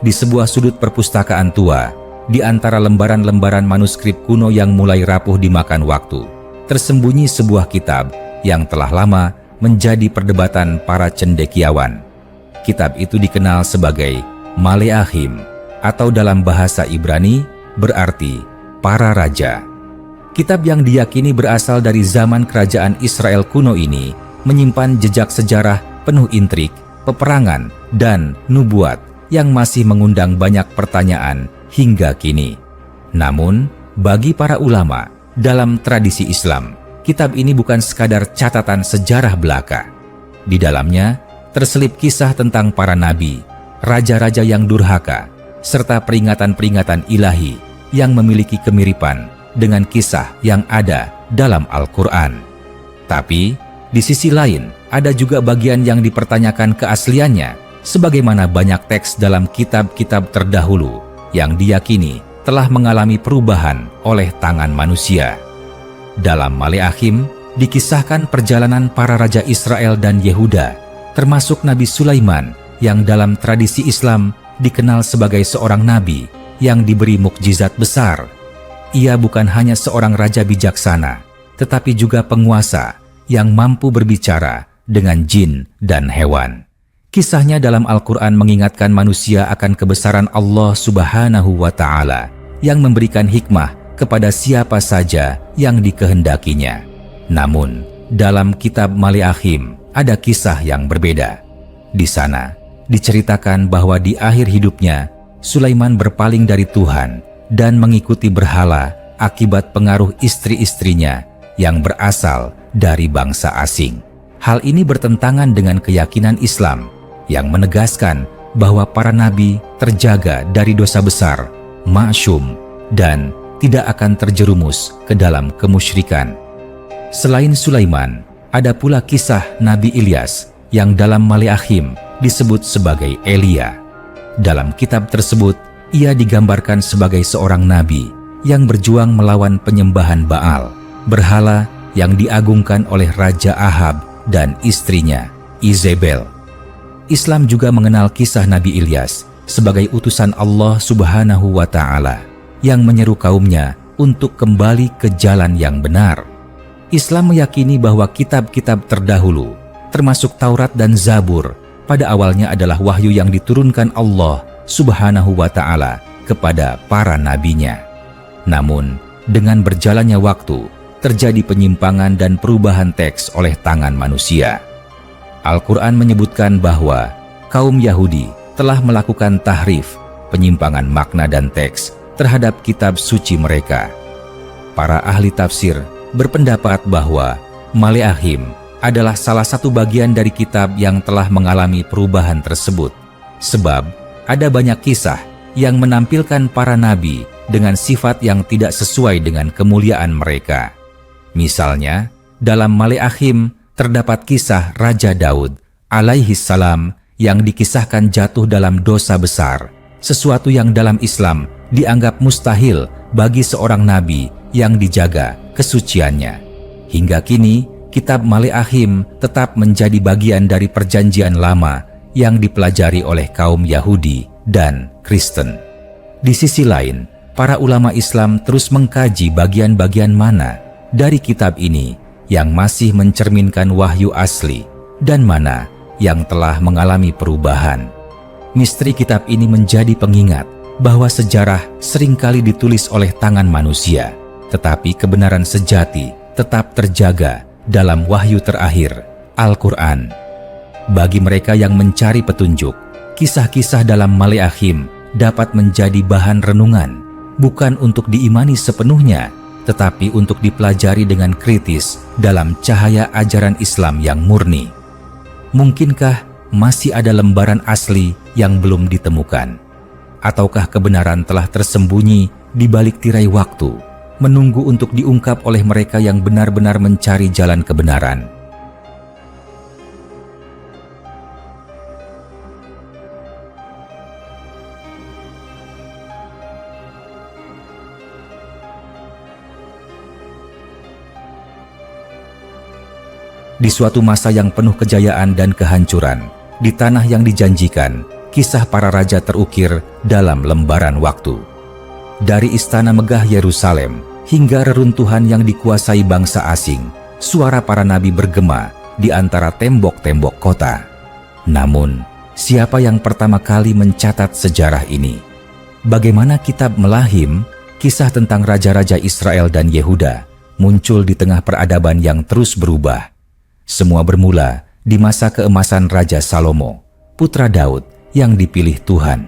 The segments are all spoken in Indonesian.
Di sebuah sudut perpustakaan tua, di antara lembaran-lembaran manuskrip kuno yang mulai rapuh dimakan waktu, tersembunyi sebuah kitab yang telah lama menjadi perdebatan para cendekiawan. Kitab itu dikenal sebagai Maleahim, atau dalam bahasa Ibrani berarti para raja. Kitab yang diyakini berasal dari zaman kerajaan Israel kuno ini menyimpan jejak sejarah penuh intrik, peperangan, dan nubuat yang masih mengundang banyak pertanyaan hingga kini. Namun, bagi para ulama dalam tradisi Islam, kitab ini bukan sekadar catatan sejarah belaka. Di dalamnya terselip kisah tentang para nabi, raja-raja yang durhaka, serta peringatan-peringatan ilahi yang memiliki kemiripan dengan kisah yang ada dalam Al-Quran. Tapi, di sisi lain, ada juga bagian yang dipertanyakan keasliannya, sebagaimana banyak teks dalam kitab-kitab terdahulu yang diyakini telah mengalami perubahan oleh tangan manusia. Dalam Maleahim dikisahkan perjalanan para raja Israel dan Yehuda, termasuk Nabi Sulaiman yang dalam tradisi Islam dikenal sebagai seorang nabi yang diberi mukjizat besar. Ia bukan hanya seorang raja bijaksana, tetapi juga penguasa yang mampu berbicara dengan jin dan hewan. Kisahnya dalam Al-Quran mengingatkan manusia akan kebesaran Allah Subhanahu wa Ta'ala yang memberikan hikmah kepada siapa saja yang dikehendakinya. Namun, dalam kitab Maleahim ada kisah yang berbeda. Di sana diceritakan bahwa di akhir hidupnya Sulaiman berpaling dari Tuhan dan mengikuti berhala akibat pengaruh istri-istrinya yang berasal dari bangsa asing. Hal ini bertentangan dengan keyakinan Islam yang menegaskan bahwa para nabi terjaga dari dosa besar, ma'syum, dan tidak akan terjerumus ke dalam kemusyrikan. Selain Sulaiman, ada pula kisah Nabi Ilyas yang dalam Maleahim disebut sebagai Elia. Dalam kitab tersebut, ia digambarkan sebagai seorang nabi yang berjuang melawan penyembahan Baal, berhala yang diagungkan oleh Raja Ahab dan istrinya, Izebel. Islam juga mengenal kisah Nabi Ilyas sebagai utusan Allah Subhanahu wa Ta'ala yang menyeru kaumnya untuk kembali ke jalan yang benar. Islam meyakini bahwa kitab-kitab terdahulu, termasuk Taurat dan Zabur, pada awalnya adalah wahyu yang diturunkan Allah Subhanahu wa Ta'ala kepada para nabinya. Namun, dengan berjalannya waktu, terjadi penyimpangan dan perubahan teks oleh tangan manusia. Al-Quran menyebutkan bahwa kaum Yahudi telah melakukan tahrif, penyimpangan makna dan teks terhadap kitab suci mereka. Para ahli tafsir berpendapat bahwa Maleahim adalah salah satu bagian dari kitab yang telah mengalami perubahan tersebut, sebab ada banyak kisah yang menampilkan para nabi dengan sifat yang tidak sesuai dengan kemuliaan mereka. Misalnya, dalam Maleahim terdapat kisah Raja Daud alaihissalam yang dikisahkan jatuh dalam dosa besar, sesuatu yang dalam Islam dianggap mustahil bagi seorang nabi yang dijaga kesuciannya. Hingga kini, kitab Maleahim tetap menjadi bagian dari perjanjian lama yang dipelajari oleh kaum Yahudi dan Kristen. Di sisi lain, para ulama Islam terus mengkaji bagian-bagian mana dari kitab ini yang masih mencerminkan wahyu asli dan mana yang telah mengalami perubahan. Misteri kitab ini menjadi pengingat bahwa sejarah seringkali ditulis oleh tangan manusia, tetapi kebenaran sejati tetap terjaga dalam wahyu terakhir, Al-Quran. Bagi mereka yang mencari petunjuk, kisah-kisah dalam Maleahim dapat menjadi bahan renungan, bukan untuk diimani sepenuhnya, tetapi untuk dipelajari dengan kritis dalam cahaya ajaran Islam yang murni. Mungkinkah masih ada lembaran asli yang belum ditemukan? Ataukah kebenaran telah tersembunyi di balik tirai waktu, menunggu untuk diungkap oleh mereka yang benar-benar mencari jalan kebenaran? Di suatu masa yang penuh kejayaan dan kehancuran, di tanah yang dijanjikan, kisah para raja terukir dalam lembaran waktu. Dari istana megah Yerusalem hingga reruntuhan yang dikuasai bangsa asing, suara para nabi bergema di antara tembok-tembok kota. Namun, siapa yang pertama kali mencatat sejarah ini? Bagaimana kitab Melahim, kisah tentang raja-raja Israel dan Yehuda, muncul di tengah peradaban yang terus berubah? Semua bermula di masa keemasan Raja Salomo, putra Daud yang dipilih Tuhan.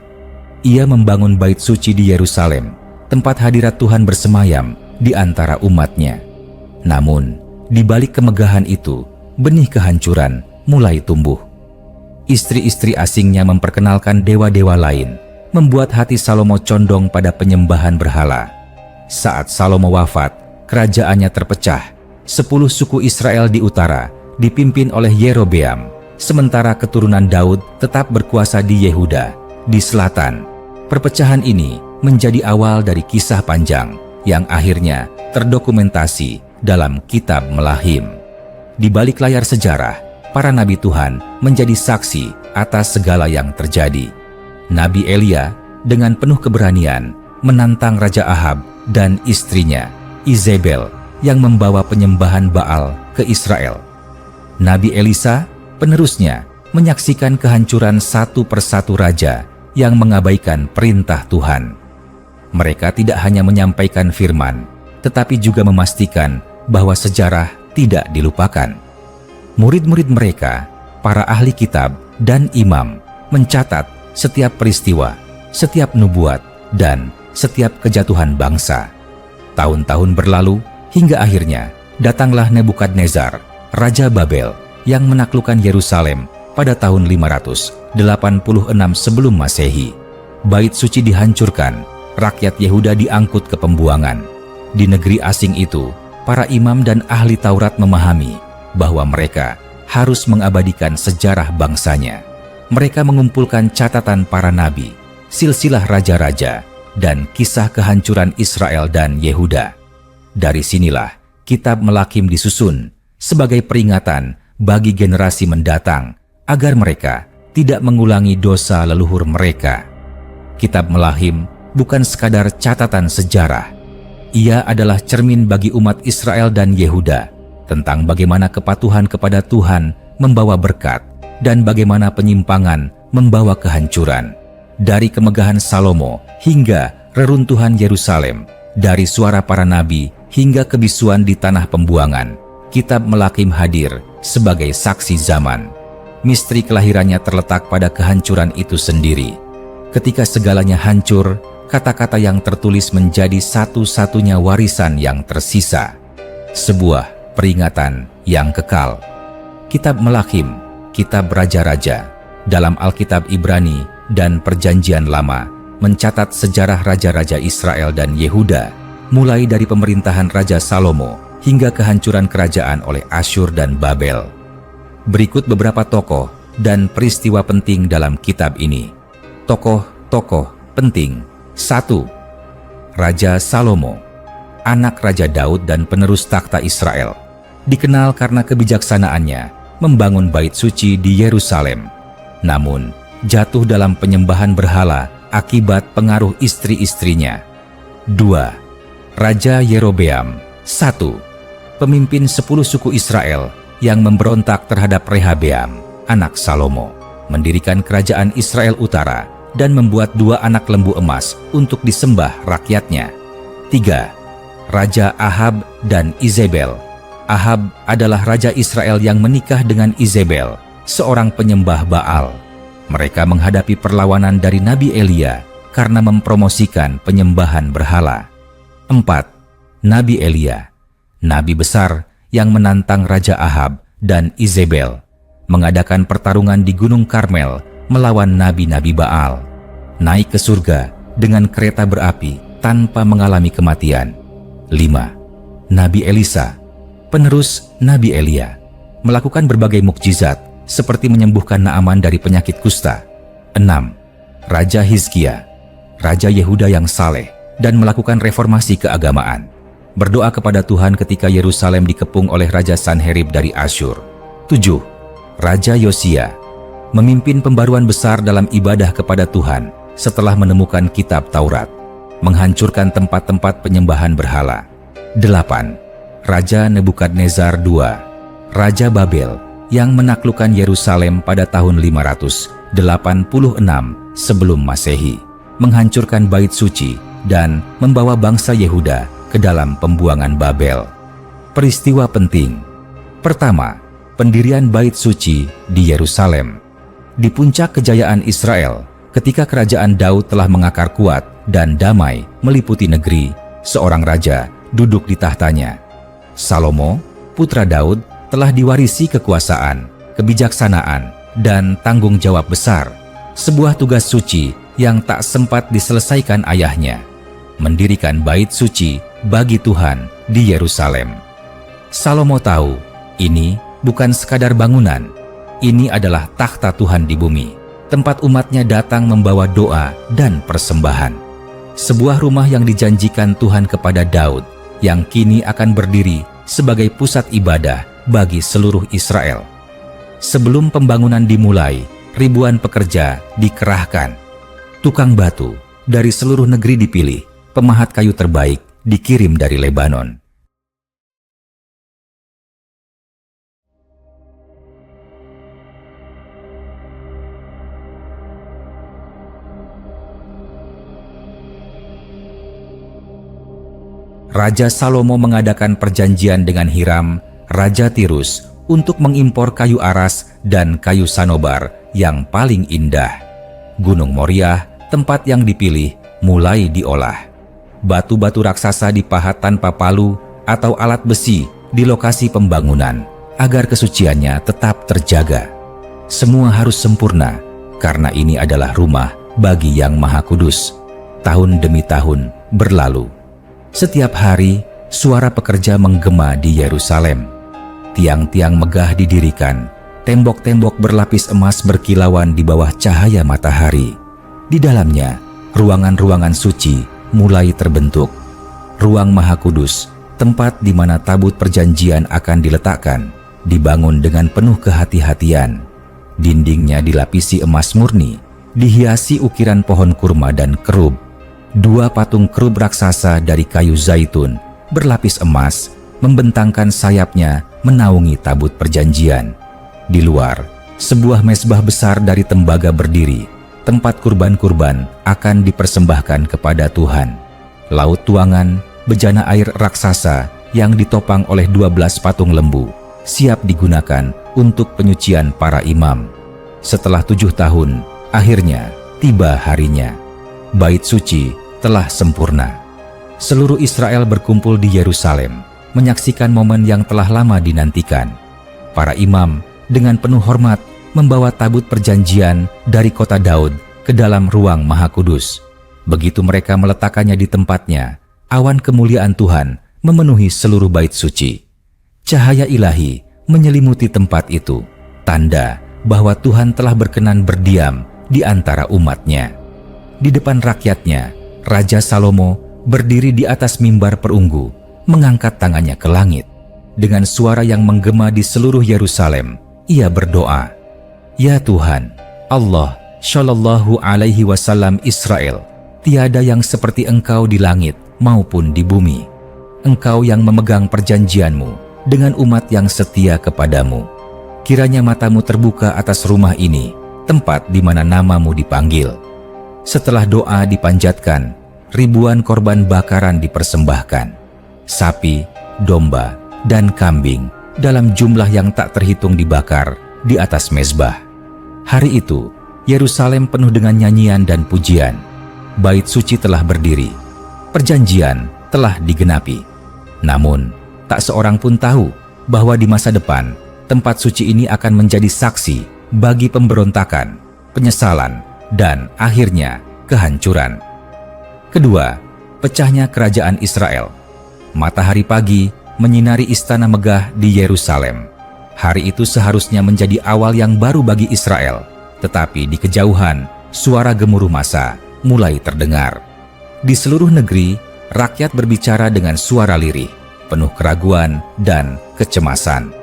Ia membangun bait suci di Yerusalem, tempat hadirat Tuhan bersemayam di antara umatnya. Namun, di balik kemegahan itu, benih kehancuran mulai tumbuh. Istri-istri asingnya memperkenalkan dewa-dewa lain, membuat hati Salomo condong pada penyembahan berhala. Saat Salomo wafat, kerajaannya terpecah. 10 suku Israel di utara dipimpin oleh Yerobeam, sementara keturunan Daud tetap berkuasa di Yehuda. Di selatan, perpecahan ini menjadi awal dari kisah panjang yang akhirnya terdokumentasi dalam kitab Melahim. Di balik layar sejarah, para nabi Tuhan menjadi saksi atas segala yang terjadi. Nabi Elia dengan penuh keberanian menantang Raja Ahab dan istrinya, Izebel, yang membawa penyembahan Baal ke Israel. Nabi Elisa, penerusnya, menyaksikan kehancuran satu persatu raja yang mengabaikan perintah Tuhan. Mereka tidak hanya menyampaikan firman, tetapi juga memastikan bahwa sejarah tidak dilupakan. Murid-murid mereka, para ahli kitab dan imam, mencatat setiap peristiwa, setiap nubuat, dan setiap kejatuhan bangsa. Tahun-tahun berlalu, hingga akhirnya datanglah Nebukadnezar, Raja Babel, yang menaklukkan Yerusalem pada tahun 586 sebelum Masehi. Bait suci dihancurkan, rakyat Yehuda diangkut ke pembuangan. Di negeri asing itu, para imam dan ahli Taurat memahami bahwa mereka harus mengabadikan sejarah bangsanya. Mereka mengumpulkan catatan para nabi, silsilah raja-raja, dan kisah kehancuran Israel dan Yehuda. Dari sinilah kitab Melahim disusun sebagai peringatan bagi generasi mendatang agar mereka tidak mengulangi dosa leluhur mereka. Kitab Melahim bukan sekadar catatan sejarah. Ia adalah cermin bagi umat Israel dan Yehuda tentang bagaimana kepatuhan kepada Tuhan membawa berkat dan bagaimana penyimpangan membawa kehancuran. Dari kemegahan Salomo hingga reruntuhan Yerusalem, dari suara para nabi hingga kebisuan di tanah pembuangan, kitab Melahim hadir sebagai saksi zaman. Misteri kelahirannya terletak pada kehancuran itu sendiri. Ketika segalanya hancur, kata-kata yang tertulis menjadi satu-satunya warisan yang tersisa. Sebuah peringatan yang kekal. Kitab Melahim, kitab raja-raja, dalam Alkitab Ibrani dan Perjanjian Lama, mencatat sejarah raja-raja Israel dan Yehuda, mulai dari pemerintahan Raja Salomo hingga kehancuran kerajaan oleh Asyur dan Babel. Berikut beberapa tokoh dan peristiwa penting dalam kitab ini. Tokoh-tokoh penting. 1. Raja Salomo, anak Raja Daud dan penerus takhta Israel. Dikenal karena kebijaksanaannya membangun bait suci di Yerusalem. Namun, jatuh dalam penyembahan berhala akibat pengaruh istri-istrinya. 2. Raja Yerobeam. 1. Pemimpin 10 suku Israel yang memberontak terhadap Rehabeam, anak Salomo, mendirikan kerajaan Israel Utara dan membuat 2 anak lembu emas untuk disembah rakyatnya. 3. Raja Ahab dan Izebel. Ahab adalah raja Israel yang menikah dengan Izebel, seorang penyembah Baal. Mereka menghadapi perlawanan dari Nabi Elia karena mempromosikan penyembahan berhala. 4. Nabi Elia, nabi besar yang menantang Raja Ahab dan Izebel, mengadakan pertarungan di Gunung Karmel melawan nabi-nabi Baal, naik ke surga dengan kereta berapi tanpa mengalami kematian. 5. Nabi Elisa, penerus Nabi Elia, melakukan berbagai mukjizat seperti menyembuhkan Naaman dari penyakit kusta. 6. Raja Hizkia, raja Yehuda yang saleh dan melakukan reformasi keagamaan, berdoa kepada Tuhan ketika Yerusalem dikepung oleh Raja Sanherib dari Asyur. 7. Raja Yosia, memimpin pembaruan besar dalam ibadah kepada Tuhan setelah menemukan kitab Taurat, menghancurkan tempat-tempat penyembahan berhala. 8. Raja Nebukadnezar II, Raja Babel, yang menaklukkan Yerusalem pada tahun 586 sebelum Masehi, menghancurkan bait suci dan membawa bangsa Yehuda ke dalam pembuangan Babel. Peristiwa penting. Pertama, pendirian bait suci di Yerusalem. Di puncak kejayaan Israel, ketika kerajaan Daud telah mengakar kuat dan damai meliputi negeri, seorang raja duduk di tahtanya. Salomo, putra Daud, telah diwarisi kekuasaan, kebijaksanaan, dan tanggung jawab besar, sebuah tugas suci yang tak sempat diselesaikan ayahnya, mendirikan bait suci bagi Tuhan di Yerusalem. Salomo tahu, ini bukan sekadar bangunan, ini adalah takhta Tuhan di bumi, tempat umatnya datang membawa doa dan persembahan. Sebuah rumah yang dijanjikan Tuhan kepada Daud, yang kini akan berdiri sebagai pusat ibadah bagi seluruh Israel. Sebelum pembangunan dimulai, ribuan pekerja dikerahkan. Tukang batu dari seluruh negeri dipilih, pemahat kayu terbaik dikirim dari Lebanon. Raja Salomo mengadakan perjanjian dengan Hiram, Raja Tirus, untuk mengimpor kayu aras dan kayu sanobar yang paling indah. Gunung Moriah, tempat yang dipilih, mulai diolah. Batu-batu raksasa dipahat tanpa palu atau alat besi di lokasi pembangunan, agar kesuciannya tetap terjaga. Semua harus sempurna, karena ini adalah rumah bagi Yang Maha Kudus. Tahun demi tahun berlalu. Setiap hari, suara pekerja menggema di Yerusalem. Tiang-tiang megah didirikan, tembok-tembok berlapis emas berkilauan di bawah cahaya matahari. Di dalamnya, ruangan-ruangan suci mulai terbentuk. Ruang Maha Kudus, tempat di mana tabut perjanjian akan diletakkan, dibangun dengan penuh kehati-hatian. Dindingnya dilapisi emas murni, dihiasi ukiran pohon kurma dan kerub. 2 patung kerub raksasa dari kayu zaitun berlapis emas membentangkan sayapnya menaungi tabut perjanjian. Di luar, sebuah mezbah besar dari tembaga berdiri, tempat kurban-kurban akan dipersembahkan kepada Tuhan. Laut tuangan, bejana air raksasa yang ditopang oleh 12 patung lembu, siap digunakan untuk penyucian para imam. Setelah 7 tahun, akhirnya tiba harinya. Bait suci telah sempurna. Seluruh Israel berkumpul di Yerusalem, menyaksikan momen yang telah lama dinantikan. Para imam dengan penuh hormat membawa tabut perjanjian dari kota Daud ke dalam ruang Maha Kudus. Begitu mereka meletakkannya di tempatnya, awan kemuliaan Tuhan memenuhi seluruh bait suci. Cahaya ilahi menyelimuti tempat itu, tanda bahwa Tuhan telah berkenan berdiam di antara umatnya. Di depan rakyatnya, Raja Salomo berdiri di atas mimbar perunggu, mengangkat tangannya ke langit. Dengan suara yang menggema di seluruh Yerusalem, ia berdoa, "Ya Tuhan, Allah Shallallahu Alaihi Wasallam Israel, tiada yang seperti Engkau di langit maupun di bumi. Engkau yang memegang perjanjianmu dengan umat yang setia kepadamu. Kiranya matamu terbuka atas rumah ini, tempat di mana namamu dipanggil." Setelah doa dipanjatkan, ribuan korban bakaran dipersembahkan. Sapi, domba, dan kambing dalam jumlah yang tak terhitung dibakar di atas mezbah. Hari itu, Yerusalem penuh dengan nyanyian dan pujian. Bait suci telah berdiri. Perjanjian telah digenapi. Namun, tak seorang pun tahu bahwa di masa depan, tempat suci ini akan menjadi saksi bagi pemberontakan, penyesalan, dan akhirnya kehancuran. Kedua, pecahnya kerajaan Israel. Matahari pagi menyinari istana megah di Yerusalem. Hari itu seharusnya menjadi awal yang baru bagi Israel, tetapi di kejauhan, suara gemuruh massa mulai terdengar. Di seluruh negeri, rakyat berbicara dengan suara lirih, penuh keraguan dan kecemasan.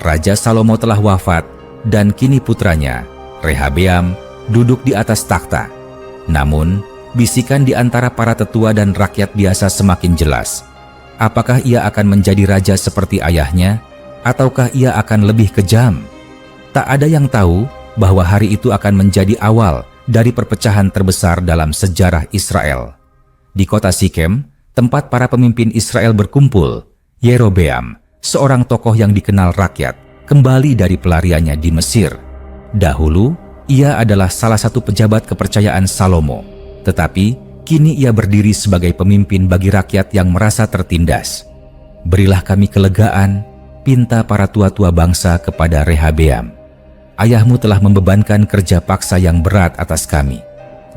Raja Salomo telah wafat, dan kini putranya, Rehabeam, duduk di atas takhta. Namun, bisikan di antara para tetua dan rakyat biasa semakin jelas. Apakah ia akan menjadi raja seperti ayahnya, ataukah ia akan lebih kejam? Tak ada yang tahu bahwa hari itu akan menjadi awal dari perpecahan terbesar dalam sejarah Israel. Di kota Sikem, tempat para pemimpin Israel berkumpul, Yerobeam, seorang tokoh yang dikenal rakyat, kembali dari pelariannya di Mesir. Dahulu, ia adalah salah satu pejabat kepercayaan Salomo, tetapi kini ia berdiri sebagai pemimpin bagi rakyat yang merasa tertindas. Berilah kami kelegaan, pinta para tua-tua bangsa kepada Rehabeam. Ayahmu telah membebankan kerja paksa yang berat atas kami.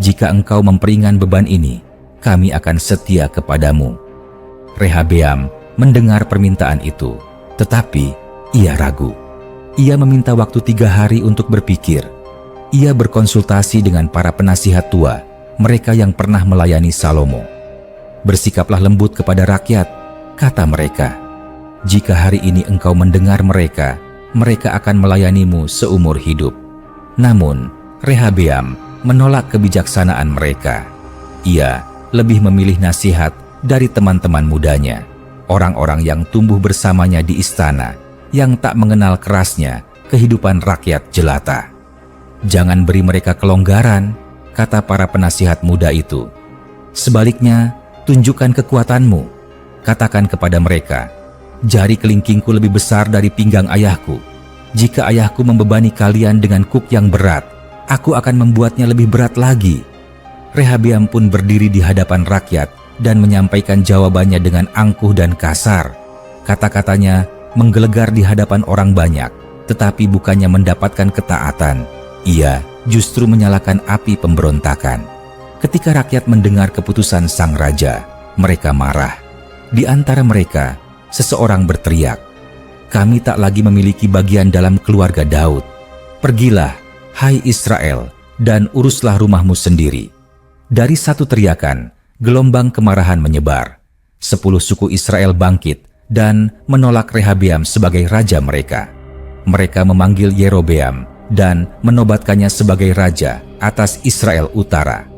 Jika engkau memperingan beban ini, kami akan setia kepadamu. Rehabeam mendengar permintaan itu, tetapi ia ragu. Ia meminta waktu 3 hari untuk berpikir. Ia berkonsultasi dengan para penasihat tua, mereka yang pernah melayani Salomo. Bersikaplah lembut kepada rakyat, kata mereka. Jika hari ini engkau mendengar mereka, mereka akan melayanimu seumur hidup. Namun, Rehabeam menolak kebijaksanaan mereka. Ia lebih memilih nasihat dari teman-teman mudanya, orang-orang yang tumbuh bersamanya di istana, yang tak mengenal kerasnya kehidupan rakyat jelata. Jangan beri mereka kelonggaran, kata para penasihat muda itu. Sebaliknya, tunjukkan kekuatanmu. Katakan kepada mereka, jari kelingkingku lebih besar dari pinggang ayahku. Jika ayahku membebani kalian dengan kuk yang berat, aku akan membuatnya lebih berat lagi. Rehabeam pun berdiri di hadapan rakyat dan menyampaikan jawabannya dengan angkuh dan kasar. Kata-katanya menggelegar di hadapan orang banyak, tetapi bukannya mendapatkan ketaatan, ia justru menyalakan api pemberontakan. Ketika rakyat mendengar keputusan sang raja, mereka marah. Di antara mereka, seseorang berteriak, "Kami tak lagi memiliki bagian dalam keluarga Daud. Pergilah, hai Israel, dan uruslah rumahmu sendiri." Dari satu teriakan, gelombang kemarahan menyebar. 10 suku Israel bangkit dan menolak Rehabeam sebagai raja mereka. Mereka memanggil Yerobeam dan menobatkannya sebagai raja atas Israel Utara.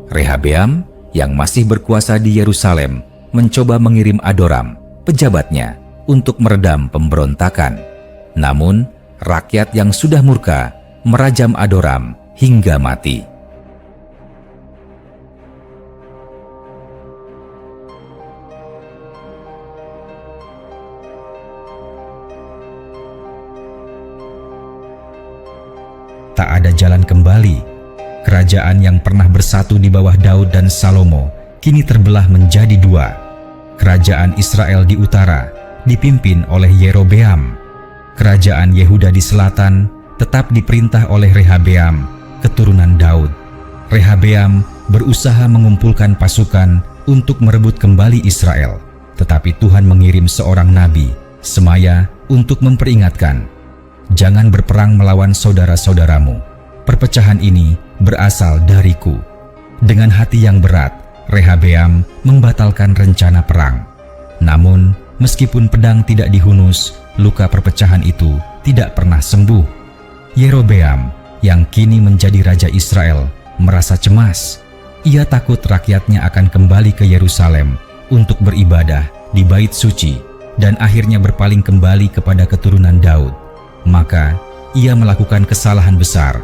Rehabeam yang masih berkuasa di Yerusalem mencoba mengirim Adoram, pejabatnya, untuk meredam pemberontakan. Namun, rakyat yang sudah murka merajam Adoram hingga mati. Tak ada jalan kembali. Kerajaan yang pernah bersatu di bawah Daud dan Salomo kini terbelah menjadi 2. Kerajaan Israel di utara dipimpin oleh Yerobeam. Kerajaan Yehuda di selatan tetap diperintah oleh Rehabeam, keturunan Daud. Rehabeam berusaha mengumpulkan pasukan untuk merebut kembali Israel, tetapi Tuhan mengirim seorang nabi, Semaya, untuk memperingatkan, "Jangan berperang melawan saudara-saudaramu. Perpecahan ini berasal dariku." Dengan hati yang berat, Rehabeam membatalkan rencana perang. Namun, meskipun pedang tidak dihunus, luka perpecahan itu tidak pernah sembuh. Yerobeam, yang kini menjadi raja Israel, merasa cemas. Ia takut rakyatnya akan kembali ke Yerusalem untuk beribadah di Bait Suci dan akhirnya berpaling kembali kepada keturunan Daud. Maka, ia melakukan kesalahan besar.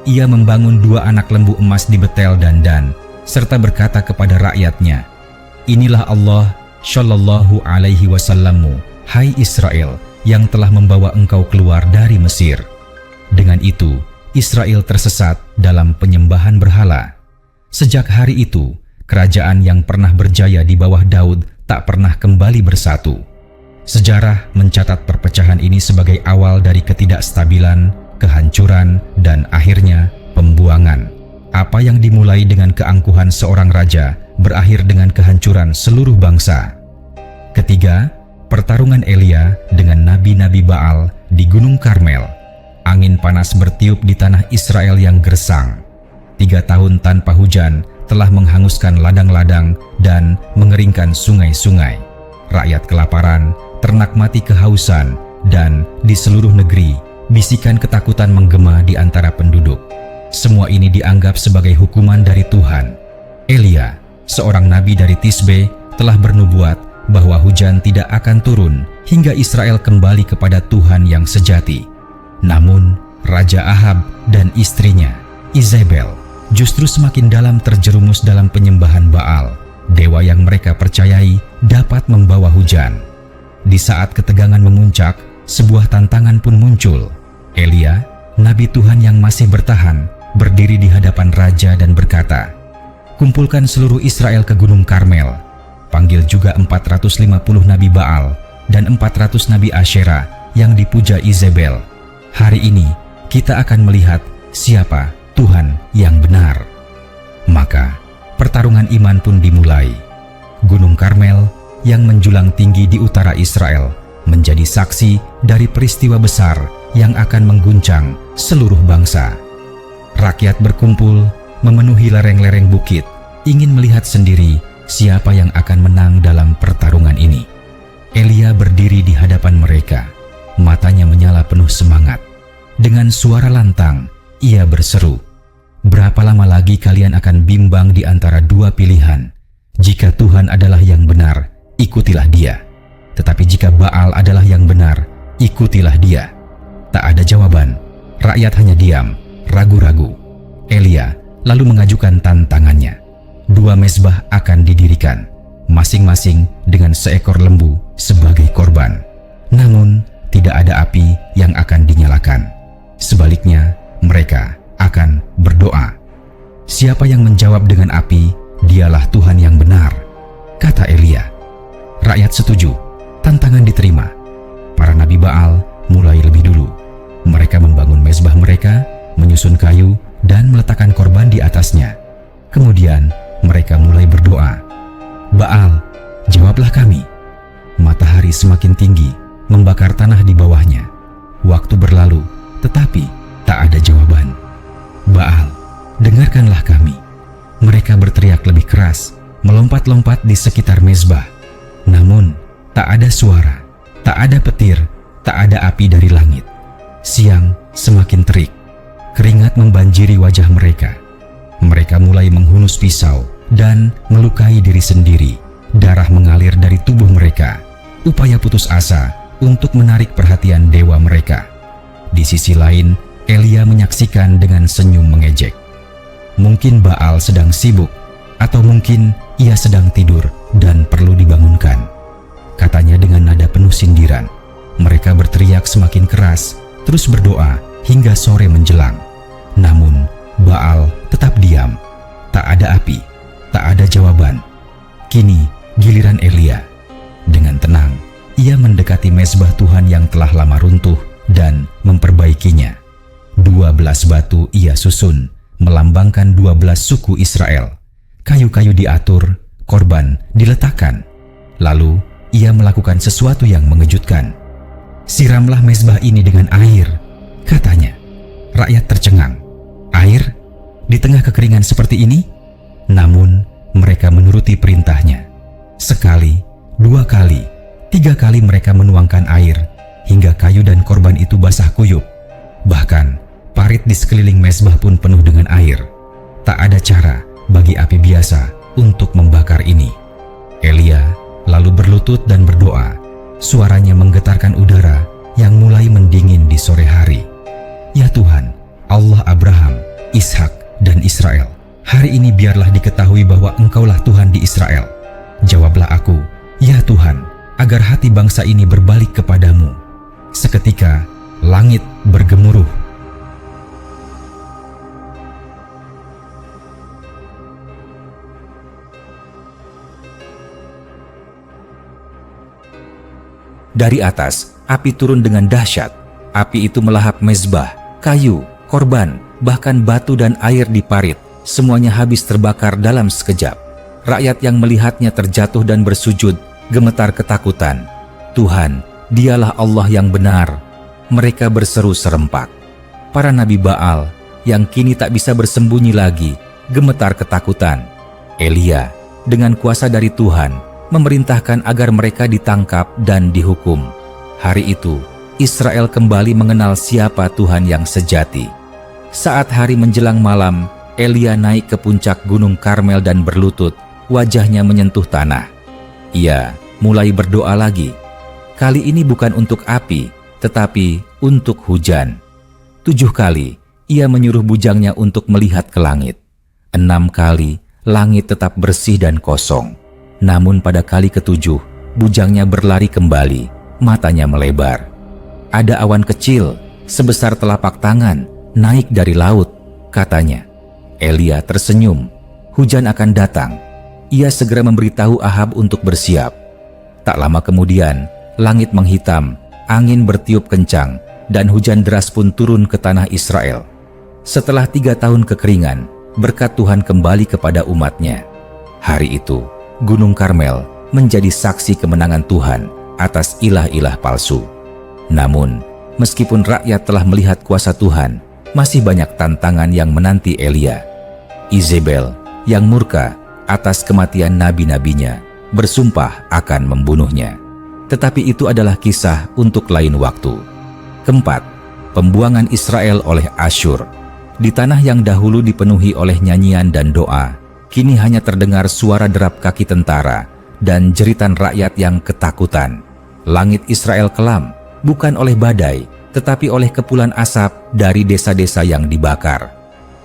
Ia membangun 2 anak lembu emas di Betel dan Dan, serta berkata kepada rakyatnya, "Inilah Allah Shallallahu alaihi wasallammu, hai Israel, yang telah membawa engkau keluar dari Mesir." Dengan itu, Israel tersesat dalam penyembahan berhala. Sejak hari itu, kerajaan yang pernah berjaya di bawah Daud tak pernah kembali bersatu. Sejarah mencatat perpecahan ini sebagai awal dari ketidakstabilan, kehancuran, dan akhirnya pembuangan. Apa yang dimulai dengan keangkuhan seorang raja berakhir dengan kehancuran seluruh bangsa. Ketiga, pertarungan Elia dengan nabi-nabi Baal di Gunung Karmel. Angin panas bertiup di tanah Israel yang gersang. 3 tahun tanpa hujan telah menghanguskan ladang-ladang dan mengeringkan sungai-sungai. Rakyat kelaparan, ternak mati kehausan, dan di seluruh negeri bisikan ketakutan menggema di antara penduduk. Semua ini dianggap sebagai hukuman dari Tuhan. Elia, seorang nabi dari Tisbe, telah bernubuat bahwa hujan tidak akan turun hingga Israel kembali kepada Tuhan yang sejati. Namun, Raja Ahab dan istrinya, Izebel, justru semakin dalam terjerumus dalam penyembahan Baal, dewa yang mereka percayai dapat membawa hujan. Di saat ketegangan memuncak, sebuah tantangan pun muncul. Elia, nabi Tuhan yang masih bertahan, berdiri di hadapan raja dan berkata, "Kumpulkan seluruh Israel ke Gunung Karmel. Panggil juga 450 nabi Baal dan 400 nabi Asyera yang dipuja Izebel. Hari ini kita akan melihat siapa Tuhan yang benar." Maka pertarungan iman pun dimulai. Gunung Karmel yang menjulang tinggi di utara Israel menjadi saksi dari peristiwa besar yang akan mengguncang seluruh bangsa. Rakyat berkumpul memenuhi lereng-lereng bukit, ingin melihat sendiri siapa yang akan menang dalam pertarungan ini. Elia berdiri di hadapan mereka, matanya menyala penuh semangat. Dengan suara lantang, ia berseru, "Berapa lama lagi kalian akan bimbang di antara dua pilihan? Jika Tuhan adalah yang benar, ikutilah Dia. Tetapi jika Baal adalah yang benar, ikutilah dia." Tak ada jawaban. Rakyat hanya diam, ragu-ragu. Elia lalu mengajukan tantangannya. 2 mezbah akan didirikan, masing-masing dengan seekor lembu sebagai korban. Namun, tidak ada api yang akan dinyalakan. Sebaliknya, mereka akan berdoa. Siapa yang menjawab dengan api, dialah Tuhan yang benar, kata Elia. Rakyat setuju, tantangan diterima. Para nabi Baal mulai lebih dulu. Mereka membangun mezbah mereka, menyusun kayu, dan meletakkan korban di atasnya. Kemudian mereka mulai berdoa, "Baal, jawablah kami." Matahari semakin tinggi, membakar tanah di bawahnya. Waktu berlalu, tetapi tak ada jawaban. "Baal, dengarkanlah kami." Mereka berteriak lebih keras, melompat-lompat di sekitar mezbah. Namun, tak ada suara, tak ada petir, tak ada api dari langit. Siang semakin terik, keringat membanjiri wajah mereka. Mereka mulai menghunus pisau dan melukai diri sendiri. Darah mengalir dari tubuh mereka, upaya putus asa untuk menarik perhatian dewa mereka. Di sisi lain, Elia menyaksikan dengan senyum mengejek. Mungkin Baal sedang sibuk, atau mungkin ia sedang tidur dan perlu dibangunkan, katanya dengan nada penuh sindiran. Mereka berteriak semakin keras, terus berdoa hingga sore menjelang. Namun, Baal tetap diam. Tak ada api, tak ada jawaban. Kini, giliran Elia. Dengan tenang, ia mendekati mezbah Tuhan yang telah lama runtuh dan memperbaikinya. 12 batu ia susun, melambangkan 12 suku Israel. Kayu-kayu diatur, korban diletakkan. Lalu, ia melakukan sesuatu yang mengejutkan. "Siramlah mezbah ini dengan air," katanya. Rakyat tercengang. Air? Di tengah kekeringan seperti ini? Namun, mereka menuruti perintahnya. Sekali, 2 kali, 3 kali mereka menuangkan air, hingga kayu dan korban itu basah kuyup. Bahkan, parit di sekeliling mezbah pun penuh dengan air. Tak ada cara bagi api biasa untuk membakar ini. Elia lalu berlutut dan berdoa. Suaranya menggetarkan udara yang mulai mendingin di sore hari. "Ya Tuhan, Allah Abraham, Ishak, dan Israel, hari ini biarlah diketahui bahwa Engkaulah Tuhan di Israel. Jawablah aku, ya Tuhan, agar hati bangsa ini berbalik kepadamu." Seketika, langit bergemuruh. Dari atas, api turun dengan dahsyat. Api itu melahap mezbah, kayu, korban, bahkan batu dan air di parit. Semuanya habis terbakar dalam sekejap. Rakyat yang melihatnya terjatuh dan bersujud, gemetar ketakutan. "Tuhan, dialah Allah yang benar." Mereka berseru serempak. Para nabi Baal yang kini tak bisa bersembunyi lagi, gemetar ketakutan. Elia, dengan kuasa dari Tuhan, memerintahkan agar mereka ditangkap dan dihukum. Hari itu, Israel kembali mengenal siapa Tuhan yang sejati. Saat hari menjelang malam, Elia naik ke puncak Gunung Karmel dan berlutut, wajahnya menyentuh tanah. Ia mulai berdoa lagi. Kali ini bukan untuk api, tetapi untuk hujan. 7 kali ia menyuruh bujangnya untuk melihat ke langit. 6 kali langit tetap bersih dan kosong. Namun pada kali ke-7, bujangnya berlari kembali, matanya melebar. Ada awan kecil, sebesar telapak tangan, naik dari laut, katanya. Elia tersenyum. Hujan akan datang. Ia segera memberitahu Ahab untuk bersiap. Tak lama kemudian, langit menghitam, angin bertiup kencang, dan hujan deras pun turun ke tanah Israel. Setelah 3 tahun kekeringan, berkat Tuhan kembali kepada umatnya. Hari itu, Gunung Karmel menjadi saksi kemenangan Tuhan atas ilah-ilah palsu. Namun, meskipun rakyat telah melihat kuasa Tuhan, masih banyak tantangan yang menanti Elia. Izebel yang murka atas kematian nabi-nabinya bersumpah akan membunuhnya. Tetapi itu adalah kisah untuk lain waktu. Keempat, pembuangan Israel oleh Asyur. Di tanah yang dahulu dipenuhi oleh nyanyian dan doa, kini hanya terdengar suara derap kaki tentara dan jeritan rakyat yang ketakutan. Langit Israel kelam, bukan oleh badai, tetapi oleh kepulan asap dari desa-desa yang dibakar.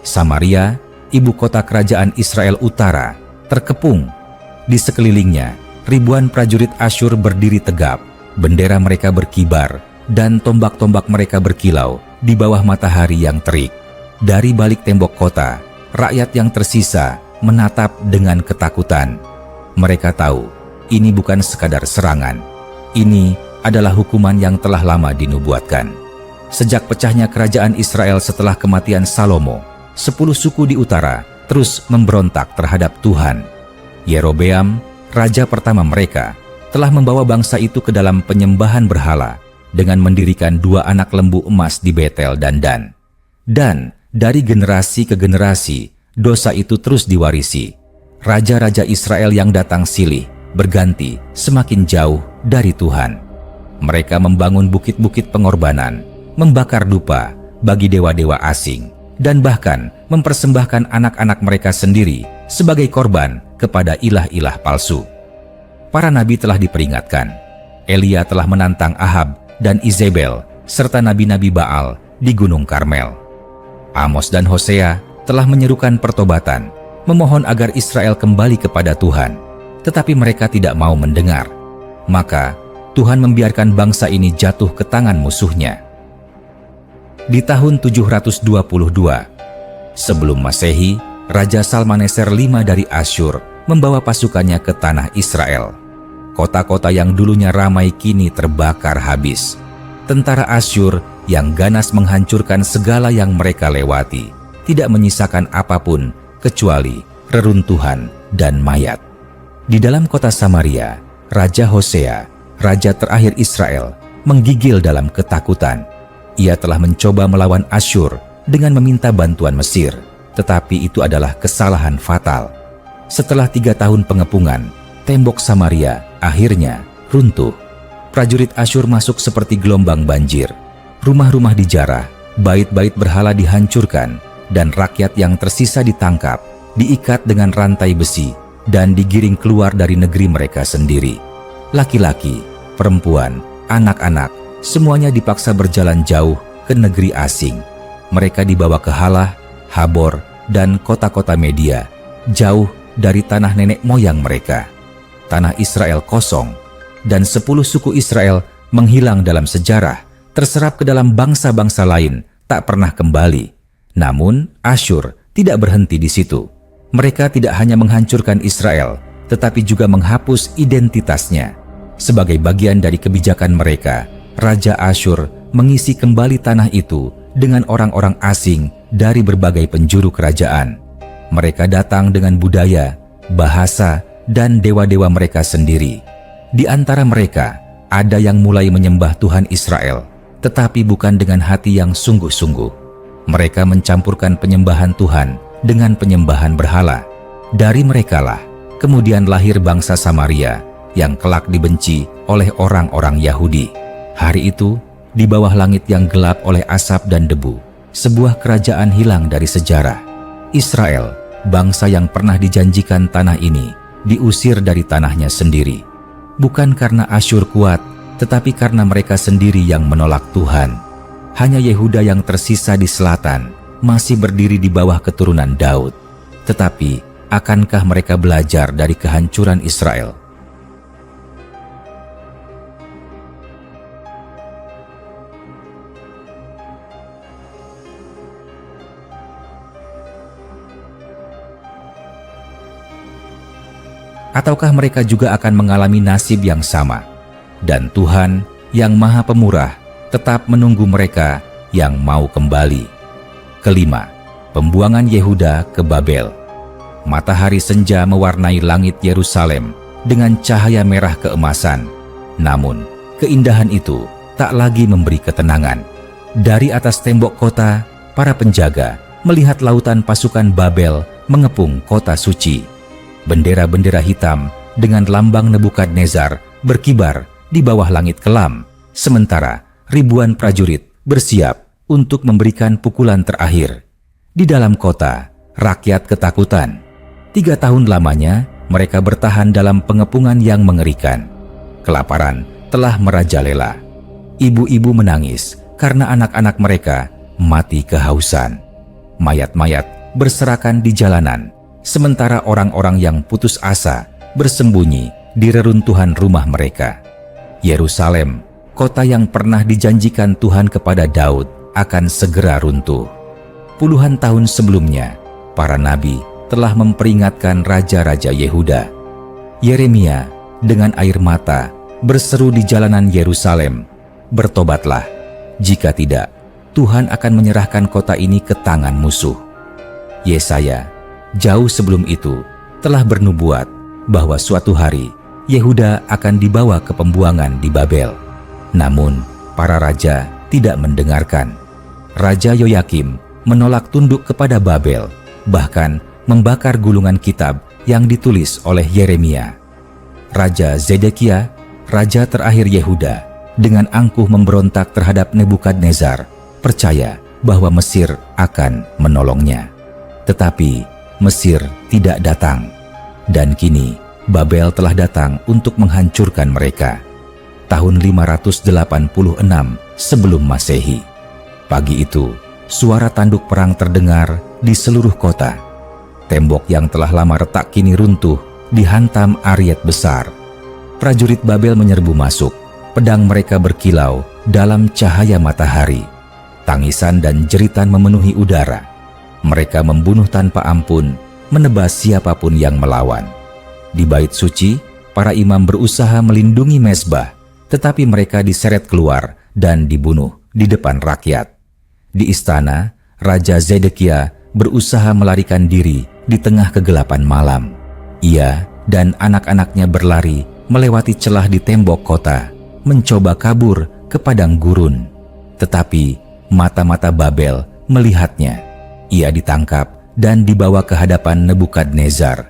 Samaria, ibu kota kerajaan Israel Utara, terkepung. Di sekelilingnya, ribuan prajurit Asyur berdiri tegap, bendera mereka berkibar, dan tombak-tombak mereka berkilau di bawah matahari yang terik. Dari balik tembok kota, rakyat yang tersisa menatap dengan ketakutan. Mereka tahu, ini bukan sekadar serangan. Ini adalah hukuman yang telah lama dinubuatkan. Sejak pecahnya kerajaan Israel setelah kematian Salomo, 10 suku di utara terus memberontak terhadap Tuhan. Yerobeam, raja pertama mereka, telah membawa bangsa itu ke dalam penyembahan berhala dengan mendirikan 2 anak lembu emas di Betel dan Dan. Dan dari generasi ke generasi, dosa itu terus diwarisi. Raja-raja Israel yang datang silih berganti semakin jauh dari Tuhan. Mereka membangun bukit-bukit pengorbanan, membakar dupa bagi dewa-dewa asing, dan bahkan mempersembahkan anak-anak mereka sendiri sebagai korban kepada ilah-ilah palsu. Para nabi telah diperingatkan. Elia telah menantang Ahab dan Izebel serta nabi-nabi Baal di Gunung Karmel. Amos dan Hosea telah menyerukan pertobatan, memohon agar Israel kembali kepada Tuhan, tetapi mereka tidak mau mendengar. Maka Tuhan membiarkan bangsa ini jatuh ke tangan musuhnya. Di tahun 722 sebelum Masehi, Raja Salmaneser V dari Asyur membawa pasukannya ke tanah Israel. Kota-kota yang dulunya ramai kini terbakar habis. Tentara Asyur yang ganas menghancurkan segala yang mereka lewati, tidak menyisakan apapun kecuali reruntuhan dan mayat. Di dalam kota Samaria, Raja Hosea, raja terakhir Israel, menggigil dalam ketakutan. Ia telah mencoba melawan Asyur dengan meminta bantuan Mesir, tetapi itu adalah kesalahan fatal. Setelah 3 tahun pengepungan, tembok Samaria akhirnya runtuh. Prajurit Asyur masuk seperti gelombang banjir. Rumah-rumah dijarah, bait-bait berhala dihancurkan, dan rakyat yang tersisa ditangkap, diikat dengan rantai besi, dan digiring keluar dari negeri mereka sendiri. Laki-laki, perempuan, anak-anak, semuanya dipaksa berjalan jauh ke negeri asing. Mereka dibawa ke Halah, Habor, dan kota-kota Media, jauh dari tanah nenek moyang mereka. Tanah Israel kosong, dan 10 suku Israel menghilang dalam sejarah, terserap ke dalam bangsa-bangsa lain, tak pernah kembali. Namun, Asyur tidak berhenti di situ. Mereka tidak hanya menghancurkan Israel, tetapi juga menghapus identitasnya. Sebagai bagian dari kebijakan mereka, Raja Asyur mengisi kembali tanah itu dengan orang-orang asing dari berbagai penjuru kerajaan. Mereka datang dengan budaya, bahasa, dan dewa-dewa mereka sendiri. Di antara mereka, ada yang mulai menyembah Tuhan Israel, tetapi bukan dengan hati yang sungguh-sungguh. Mereka mencampurkan penyembahan Tuhan dengan penyembahan berhala. Dari merekalah kemudian lahir bangsa Samaria yang kelak dibenci oleh orang-orang Yahudi. Hari itu, di bawah langit yang gelap oleh asap dan debu, sebuah kerajaan hilang dari sejarah. Israel, bangsa yang pernah dijanjikan tanah ini, diusir dari tanahnya sendiri. Bukan karena Asyur kuat, tetapi karena mereka sendiri yang menolak Tuhan. Hanya Yehuda yang tersisa di selatan masih berdiri di bawah keturunan Daud. Tetapi, akankah mereka belajar dari kehancuran Israel? Ataukah mereka juga akan mengalami nasib yang sama? Dan Tuhan yang Maha Pemurah tetap menunggu mereka yang mau kembali. Kelima, pembuangan Yehuda ke Babel. Matahari senja mewarnai langit Yerusalem dengan cahaya merah keemasan. Namun, keindahan itu tak lagi memberi ketenangan. Dari atas tembok kota, para penjaga melihat lautan pasukan Babel mengepung kota suci. Bendera-bendera hitam dengan lambang Nebukadnezar berkibar di bawah langit kelam, sementara ribuan prajurit bersiap untuk memberikan pukulan terakhir. Di dalam kota, rakyat ketakutan. 3 tahun lamanya mereka bertahan dalam pengepungan yang mengerikan. Kelaparan telah merajalela. Ibu-ibu menangis karena anak-anak mereka mati kehausan. Mayat-mayat berserakan di jalanan, sementara orang-orang yang putus asa bersembunyi di reruntuhan rumah mereka. Yerusalem, kota yang pernah dijanjikan Tuhan kepada Daud, akan segera runtuh. Puluhan tahun sebelumnya, para nabi telah memperingatkan raja-raja Yehuda. Yeremia dengan air mata berseru di jalanan Yerusalem, "Bertobatlah, jika tidak, Tuhan akan menyerahkan kota ini ke tangan musuh." Yesaya jauh sebelum itu telah bernubuat bahwa suatu hari Yehuda akan dibawa ke pembuangan di Babel. Namun, para raja tidak mendengarkan. Raja Yoyakim menolak tunduk kepada Babel, bahkan membakar gulungan kitab yang ditulis oleh Yeremia. Raja Zedekia, raja terakhir Yehuda, dengan angkuh memberontak terhadap Nebukadnezar, percaya bahwa Mesir akan menolongnya. Tetapi Mesir tidak datang, dan kini Babel telah datang untuk menghancurkan mereka. Tahun 586 sebelum Masehi. Pagi itu, suara tanduk perang terdengar di seluruh kota. Tembok yang telah lama retak kini runtuh, dihantam ariet besar. Prajurit Babel menyerbu masuk, pedang mereka berkilau dalam cahaya matahari. Tangisan dan jeritan memenuhi udara. Mereka membunuh tanpa ampun, menebas siapapun yang melawan. Di bait suci, para imam berusaha melindungi mezbah, tetapi mereka diseret keluar dan dibunuh di depan rakyat. Di istana, Raja Zedekia berusaha melarikan diri di tengah kegelapan malam. Ia dan anak-anaknya berlari melewati celah di tembok kota, mencoba kabur ke padang gurun. Tetapi mata-mata Babel melihatnya. Ia ditangkap dan dibawa ke hadapan Nebukadnezar.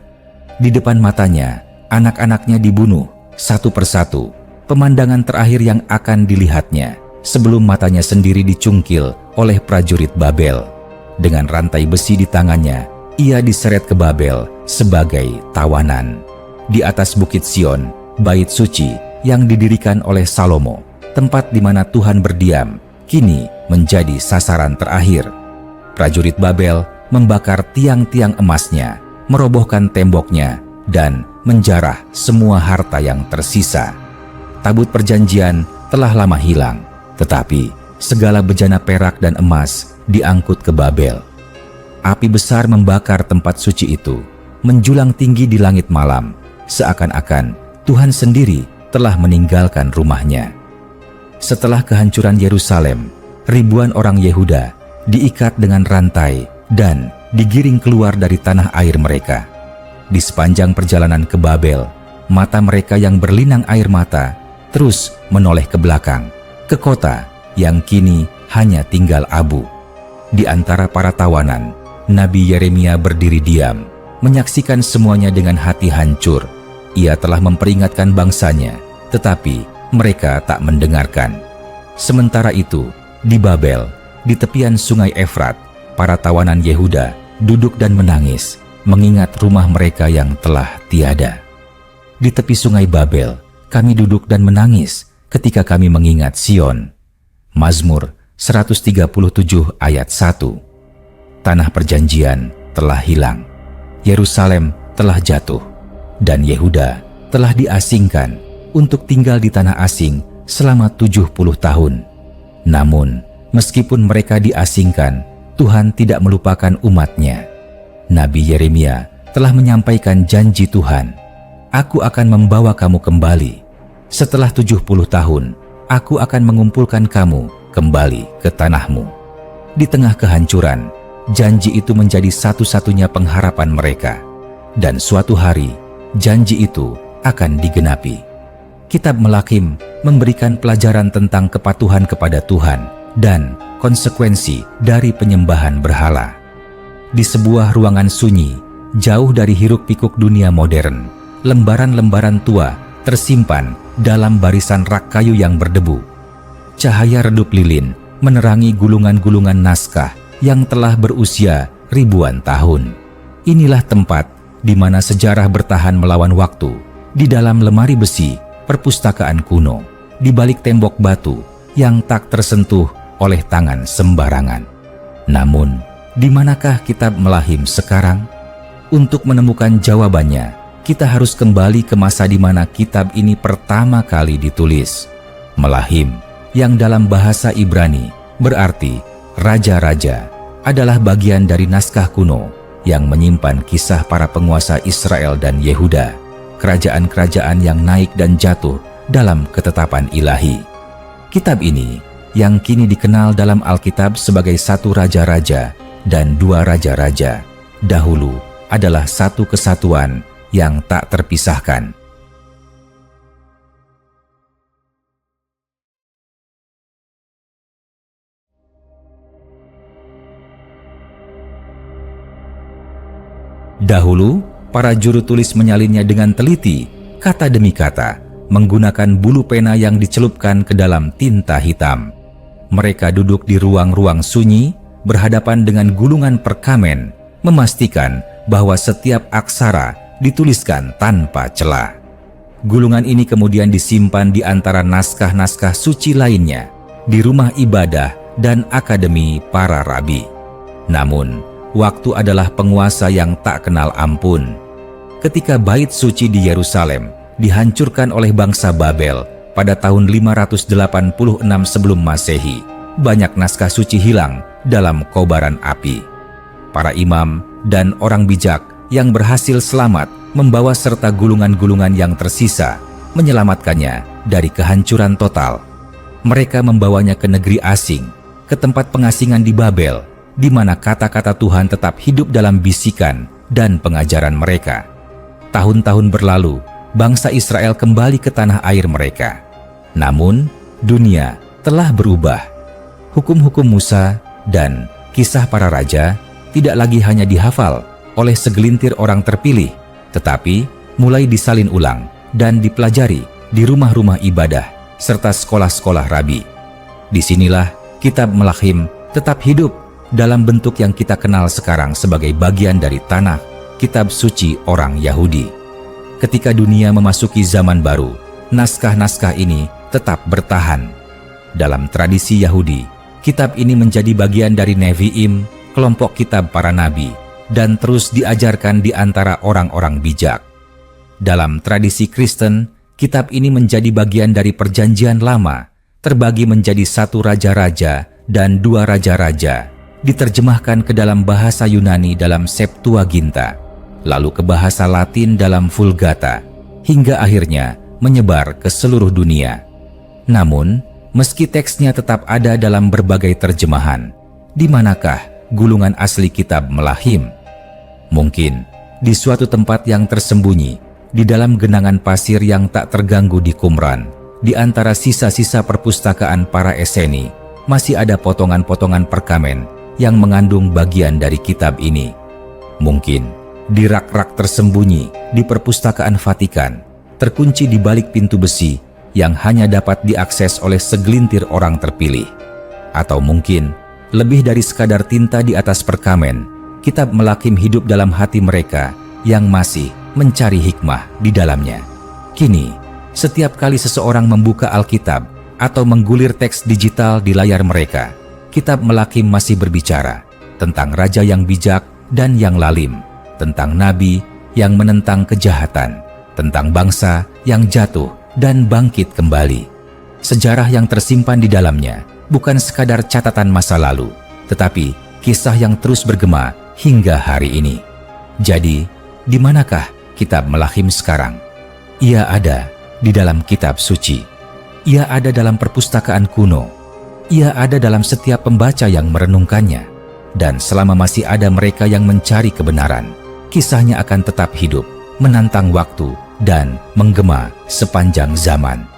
Di depan matanya, anak-anaknya dibunuh satu persatu. Pemandangan terakhir yang akan dilihatnya sebelum matanya sendiri dicungkil oleh prajurit Babel. Dengan rantai besi di tangannya, ia diseret ke Babel sebagai tawanan. Di atas Bukit Sion, bait suci yang didirikan oleh Salomo, tempat di mana Tuhan berdiam, kini menjadi sasaran terakhir. Prajurit Babel membakar tiang-tiang emasnya, merobohkan temboknya, dan menjarah semua harta yang tersisa. Tabut perjanjian telah lama hilang, tetapi segala bejana perak dan emas diangkut ke Babel. Api besar membakar tempat suci itu, menjulang tinggi di langit malam, seakan-akan Tuhan sendiri telah meninggalkan rumahnya. Setelah kehancuran Yerusalem, ribuan orang Yehuda diikat dengan rantai dan digiring keluar dari tanah air mereka. Di sepanjang perjalanan ke Babel, mata mereka yang berlinang air mata terus menoleh ke belakang, ke kota yang kini hanya tinggal abu. Di antara para tawanan, Nabi Yeremia berdiri diam, menyaksikan semuanya dengan hati hancur. Ia telah memperingatkan bangsanya, tetapi mereka tak mendengarkan. Sementara itu, di Babel, di tepian sungai Efrat, para tawanan Yehuda duduk dan menangis, mengingat rumah mereka yang telah tiada. Di tepi sungai Babel, kami duduk dan menangis ketika kami mengingat Sion. Mazmur 137 ayat 1. Tanah perjanjian telah hilang, Yerusalem telah jatuh, dan Yehuda telah diasingkan untuk tinggal di tanah asing selama 70 tahun. Namun, meskipun mereka diasingkan, Tuhan tidak melupakan umat-Nya. Nabi Yeremia telah menyampaikan janji Tuhan, "Aku akan membawa kamu kembali. Setelah 70 tahun, Aku akan mengumpulkan kamu kembali ke tanahmu." Di tengah kehancuran, janji itu menjadi satu-satunya pengharapan mereka. Dan suatu hari, janji itu akan digenapi. Kitab Melakim memberikan pelajaran tentang kepatuhan kepada Tuhan dan konsekuensi dari penyembahan berhala. Di sebuah ruangan sunyi, jauh dari hiruk-pikuk dunia modern, lembaran-lembaran tua tersimpan dalam barisan rak kayu yang berdebu. Cahaya redup lilin menerangi gulungan-gulungan naskah yang telah berusia ribuan tahun. Inilah tempat di mana sejarah bertahan melawan waktu, di dalam lemari besi perpustakaan kuno, di balik tembok batu yang tak tersentuh oleh tangan sembarangan. Namun, di manakah kitab Melahim sekarang? Untuk menemukan jawabannya, kita harus kembali ke masa di mana kitab ini pertama kali ditulis. Melahim, yang dalam bahasa Ibrani berarti raja-raja, adalah bagian dari naskah kuno yang menyimpan kisah para penguasa Israel dan Yehuda, kerajaan-kerajaan yang naik dan jatuh dalam ketetapan ilahi. Kitab ini, yang kini dikenal dalam Alkitab sebagai satu raja-raja dan dua raja-raja, dahulu adalah satu kesatuan yang tak terpisahkan. Dahulu, para juru tulis menyalinnya dengan teliti, kata demi kata, menggunakan bulu pena yang dicelupkan ke dalam tinta hitam. Mereka duduk di ruang-ruang sunyi, berhadapan dengan gulungan perkamen, memastikan bahwa setiap aksara dituliskan tanpa celah. Gulungan ini kemudian disimpan di antara naskah-naskah suci lainnya, di rumah ibadah dan akademi para rabi. Namun, waktu adalah penguasa yang tak kenal ampun. Ketika bait suci di Yerusalem dihancurkan oleh bangsa Babel pada tahun 586 sebelum Masehi, banyak naskah suci hilang dalam kobaran api. Para imam dan orang bijak yang berhasil selamat membawa serta gulungan-gulungan yang tersisa, menyelamatkannya dari kehancuran total. Mereka membawanya ke negeri asing, ke tempat pengasingan di Babel, di mana kata-kata Tuhan tetap hidup dalam bisikan dan pengajaran mereka. Tahun-tahun berlalu, bangsa Israel kembali ke tanah air mereka. Namun, dunia telah berubah. Hukum-hukum Musa dan kisah para raja tidak lagi hanya dihafal oleh segelintir orang terpilih, tetapi mulai disalin ulang dan dipelajari di rumah-rumah ibadah serta sekolah-sekolah rabi. Disinilah kitab Melahim tetap hidup dalam bentuk yang kita kenal sekarang sebagai bagian dari tanah kitab suci orang Yahudi. Ketika dunia memasuki zaman baru, naskah-naskah ini tetap bertahan. Dalam tradisi Yahudi, kitab ini menjadi bagian dari Nevi'im, kelompok kitab para nabi, dan terus diajarkan di antara orang-orang bijak. Dalam tradisi Kristen, kitab ini menjadi bagian dari Perjanjian Lama, terbagi menjadi satu raja-raja dan dua raja-raja, diterjemahkan ke dalam bahasa Yunani dalam Septuaginta, lalu ke bahasa Latin dalam Vulgata, hingga akhirnya menyebar ke seluruh dunia. Namun, meski teksnya tetap ada dalam berbagai terjemahan, di manakah gulungan asli kitab Melahim? Mungkin di suatu tempat yang tersembunyi, di dalam genangan pasir yang tak terganggu di Qumran, di antara sisa-sisa perpustakaan para Eseni, masih ada potongan-potongan perkamen yang mengandung bagian dari kitab ini. Mungkin di rak-rak tersembunyi di perpustakaan Vatikan, terkunci di balik pintu besi yang hanya dapat diakses oleh segelintir orang terpilih. Atau mungkin Lebih dari sekadar tinta di atas perkamen, kitab Melakim hidup dalam hati mereka yang masih mencari hikmah di dalamnya. Kini, setiap kali seseorang membuka Alkitab atau menggulir teks digital di layar mereka, kitab Melakim masih berbicara tentang raja yang bijak dan yang lalim, tentang nabi yang menentang kejahatan, tentang bangsa yang jatuh dan bangkit kembali. Sejarah yang tersimpan di dalamnya bukan sekadar catatan masa lalu, tetapi kisah yang terus bergema hingga hari ini. Jadi, di manakah kitab Melakim sekarang? Ia ada di dalam kitab suci. Ia ada dalam perpustakaan kuno. Ia ada dalam setiap pembaca yang merenungkannya. Dan selama masih ada mereka yang mencari kebenaran, kisahnya akan tetap hidup, menantang waktu, dan menggema sepanjang zaman.